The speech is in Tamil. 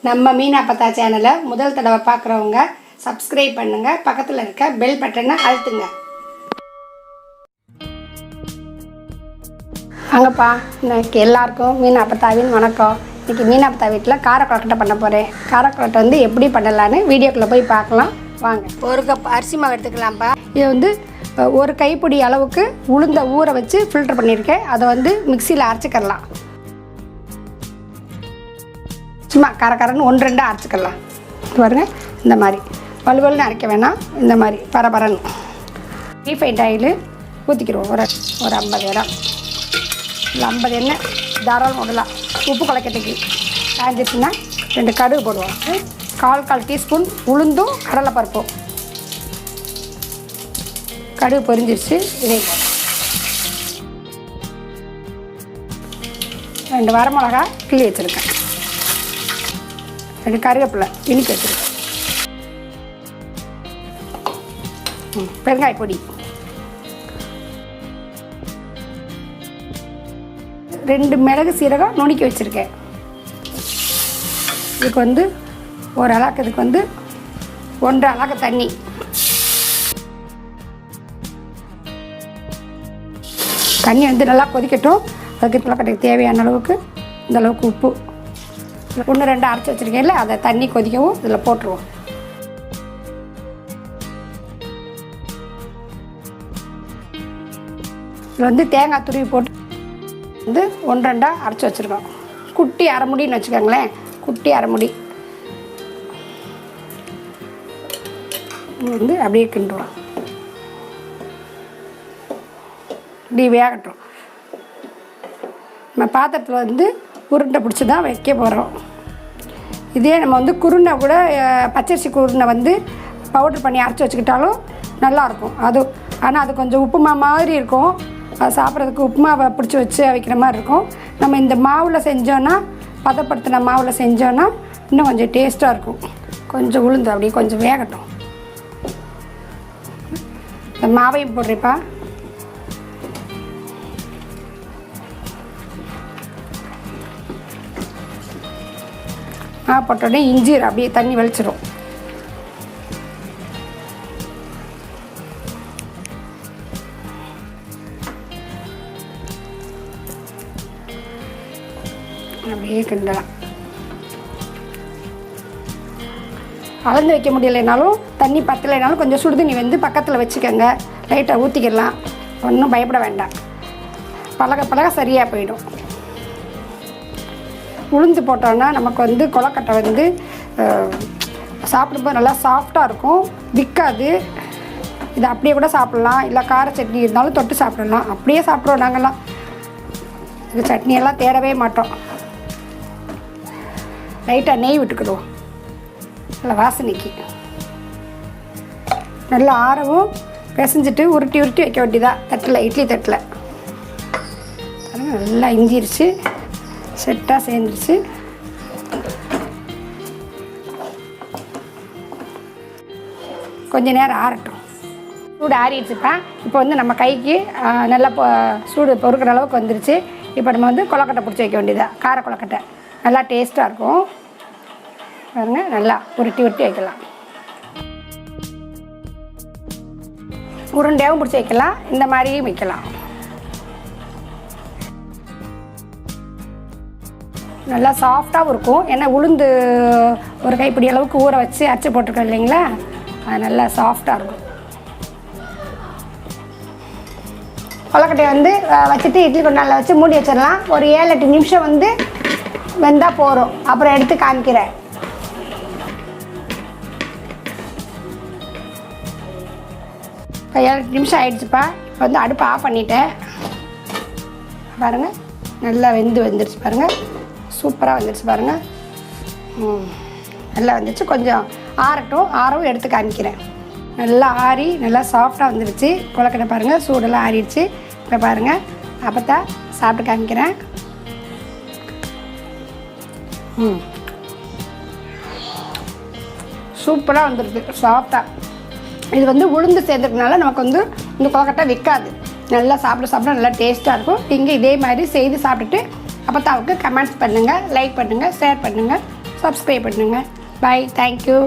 நம்ம மீனா அப்பத்தா சேனலை முதல் தடவை பார்க்குறவங்க சப்ஸ்கிரைப் பண்ணுங்கள், பக்கத்தில் இருக்க பெல் பட்டனை அழுத்துங்க. வாங்கப்பா, இன்னைக்கு எல்லாருக்கும் மீனா அப்பத்தாவின் வணக்கம். இன்றைக்கி மீனா அப்பத்தா வீட்டில் காரக்குழக்கட்டை பண்ண போகிறேன். காரக்குழக்கட்டை வந்து எப்படி பண்ணலான்னு வீடியோக்குள்ளே போய் பார்க்கலாம் வாங்க. ஒரு கப் அரிசி மாவு எடுத்துக்கலாம்ப்பா. இது வந்து ஒரு கைப்பிடி அளவுக்கு உளுந்த ஊற வச்சு ஃபில்டர் பண்ணியிருக்கேன். அதை வந்து மிக்சியில் அரைச்சிக்கலாம். சும்மா கரன்னு 1-2 அரைச்சிக்கலாம். பாருங்கள், இந்த மாதிரி வலுவலுன்னு அரைக்க வேணாம், இந்த மாதிரி பரபரன்னு. Refined oil ஊற்றிக்கிடுவோம். ஒரு 50 கிராம் இல்லை 50 எண்ணெய் தாராளம் விடலாம். உப்பு குழைக்கிறதுக்கு காய்ஞ்சிச்சுன்னா 2 கடுகு போடுவோம். 1/4 டீஸ்பூன் உளுந்தும் கடலைப்பருப்பும். கடுகு பொரிஞ்சிருச்சு. இதே 2 வரமிளகா கிள்ளி வச்சுருக்கேன். 2 கருவேப்பிலை இனிப்பு வச்சுருக்கேன். பெருங்காய பொடி, 2 மிளகு சீரகம் நுணுக்கி வச்சுருக்கேன். இதுக்கு வந்து ஒரு அலாக்கு, இதுக்கு வந்து 1 அலாக்கு தண்ணி. தண்ணி வந்து நல்லா கொதிக்கட்டும். அதுக்கு கொழுக்கட்டைக்கு தேவையான அளவுக்கு இந்த அளவுக்கு உப்பு, 1-2 அரைச்சி வச்சுருக்கேன்ல, அதை தண்ணி கொதிக்கவும் இதில் போட்டுருவோம். இதில் வந்து தேங்காய் துருவி போட்டு வந்து 1-2 அரைச்சி வச்சுருக்கோம். குட்டி அரைமுடின்னு வச்சுக்கோங்களேன், குட்டி அரைமுடி. வந்து அப்படியே கிண்டுவோம். இப்படி வேகட்டும். நம்ம பாத்திரத்தில் வந்து உருண்டை பிடிச்சி தான் வைக்க போகிறோம். இதே நம்ம வந்து குருணை கூட, பச்சரிசி குருணை வந்து பவுடர் பண்ணி அரைச்சி வச்சுக்கிட்டாலும் நல்லாயிருக்கும் அது. ஆனால் அது கொஞ்சம் உப்புமா மாதிரி இருக்கும். அது சாப்பிட்றதுக்கு உப்புமாவை பிடிச்சி வச்சு வைக்கிற மாதிரி இருக்கும். நம்ம இந்த மாவில் செஞ்சோன்னா, பதப்படுத்தின மாவில் செஞ்சோன்னா இன்னும் கொஞ்சம் டேஸ்ட்டாக இருக்கும். கொஞ்சம் உளுந்து அப்படியே கொஞ்சம் வேகட்டும். இந்த மாவையும் போடுறேப்பா. போட்டோடனே இஞ்சி அப்படியே தண்ணி வலிச்சிடும். அப்படியே கிண்டலாம். அளந்து வைக்க முடியலைனாலும், தண்ணி பத்தலைனாலும் கொஞ்சம் சுடுதண்ணி வந்து பக்கத்தில் வச்சுக்கோங்க. லைட்டாக ஊற்றிக்கிடலாம். ஒன்றும் பயப்பட வேண்டாம். பழக சரியாக போயிடும். உளுந்து போட்டோன்னா நமக்கு வந்து கொழுக்கட்டை வந்து சாப்பிடும்போது நல்லா சாஃப்டாக இருக்கும், விற்காது. இதை அப்படியே கூட சாப்பிட்லாம், இல்லை கார சட்னி இருந்தாலும் தொட்டு சாப்பிடலாம். அப்படியே சாப்பிட்றோம் நாங்கள்லாம். இது சட்னியெல்லாம் தேடவே மாட்டோம். லைட்டாக நெய் விட்டுக்கிடுவோம் நல்லா வாசனைக்கு. நல்லா ஆறவும் பிசைஞ்சிட்டு உருட்டி வைக்க வேண்டியதாக தட்டில், இட்லி தட்டில். நல்லா இஞ்சிருச்சு, செட்டாக சேர்ந்துருச்சு. கொஞ்சம் நேரம் ஆறட்டும். சூடு ஆறிடுச்சுப்பா. இப்போ வந்து நம்ம கைக்கு நல்லா சூடு பொறுக்கிற அளவுக்கு வந்துருச்சு. இப்போ நம்ம வந்து கொழுக்கட்டை பிடிச்சி வைக்க வேண்டியதாக. கார கொழுக்கட்டை நல்லா டேஸ்ட்டாக இருக்கும். பாருங்க, நல்லா உருட்டி வைக்கலாம். உருண்டையாகவும் பிடிச்சி வைக்கலாம், இந்த மாதிரியும் வைக்கலாம். நல்லா சாஃப்டாகவும் இருக்கும். ஏன்னா உளுந்து ஒரு கைப்பிடி அளவுக்கு ஊற வச்சு அரைச்சி போட்டிருக்கோம் இல்லைங்களா, அது நல்லா சாஃப்டாக இருக்கும். கொழுக்கட்டையை வந்து வச்சுட்டு இட்லி குண்டானில் வச்சு மூடி வச்சிடலாம். ஒரு 7-8 நிமிஷம் வந்து வெந்தால் போகிறோம். அப்புறம் எடுத்து காமிக்கிறேன். இப்போ 7-8 நிமிஷம் ஆகிடுச்சுப்பா. இப்போ வந்து அடுப்பை ஆஃப் பண்ணிட்டேன். பாருங்கள், நல்லா வந்துருச்சு பாருங்கள். சூப்பராக வந்துடுச்சு பாருங்கள். நல்லா வந்துடுச்சு. கொஞ்சம் ஆறவும் எடுத்து காமிக்கிறேன். நல்லா ஆறி நல்லா சாஃப்டாக வந்துடுச்சு கொழுக்கட்டை. பாருங்கள், சூடெல்லாம் ஆறிடுச்சு. இப்போ பாருங்கள், அப்பத்தா சாப்பிட்டு காமிக்கிறேன். சூப்பராக வந்துடுது, சாஃப்டாக. இது வந்து உளுந்து சேர்ந்துருக்கனால நமக்கு வந்து இந்த கொழுக்கட்டை விற்காது. நல்லா சாப்பிட நல்லா டேஸ்ட்டாக இருக்கும். நீங்கள் இதே மாதிரி செய்து சாப்பிட்டுட்டு அப்பத்தாவுக்கு கமெண்ட்ஸ் பண்ணுங்கள், லைக் பண்ணுங்கள், ஷேர் பண்ணுங்கள், சப்ஸ்கிரைப் பண்ணுங்கள். Bye, thank you.